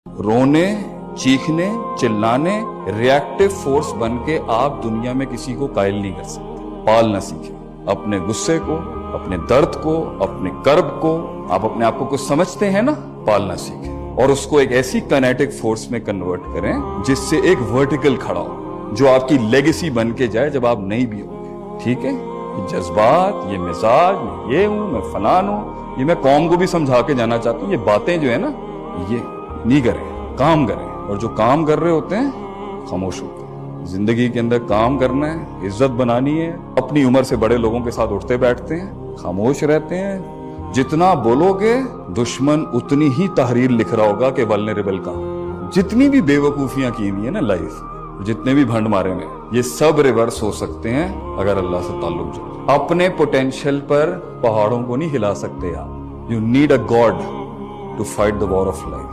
रोने, चीखने, चिल्लाने, रिएक्टिव फोर्स बन के आप दुनिया में किसी को कायल नहीं कर सकते। पालना सीखें अपने गुस्से को, अपने दर्द को, अपने कर्ब को। आप अपने आप को कुछ समझते हैं ना, पालना सीखें और उसको एक ऐसी काइनेटिक फोर्स में कन्वर्ट करें जिससे एक वर्टिकल खड़ा हो, जो आपकी लेगेसी बन के जाए जब आप नहीं भी होंगे। ठीक है, ये जज्बात, ये मिजाज, मैं ये हूं, मैं फलान हूं, ये मैं कौम को भी समझा के जाना चाहता हूं। ये बातें जो है ना, ये नहीं करें, काम करें। और जो काम कर रहे होते हैं खामोश होते हैं। जिंदगी के अंदर काम करना है, इज्जत बनानी है। अपनी उम्र से बड़े लोगों के साथ उठते बैठते हैं, खामोश रहते हैं। जितना बोलोगे दुश्मन उतनी ही तहरीर लिख रहा होगा कि वल्नरेबल का। जितनी भी बेवकूफियां की हुई है ना लाइफ, जितने भी भंड मारे में, ये सब रिवर्स हो सकते हैं अगर अल्लाह से ताल्लुक जोड़े। अपने पोटेंशियल पर पहाड़ों को नहीं हिला सकते आप। You need a god to fight the war of life.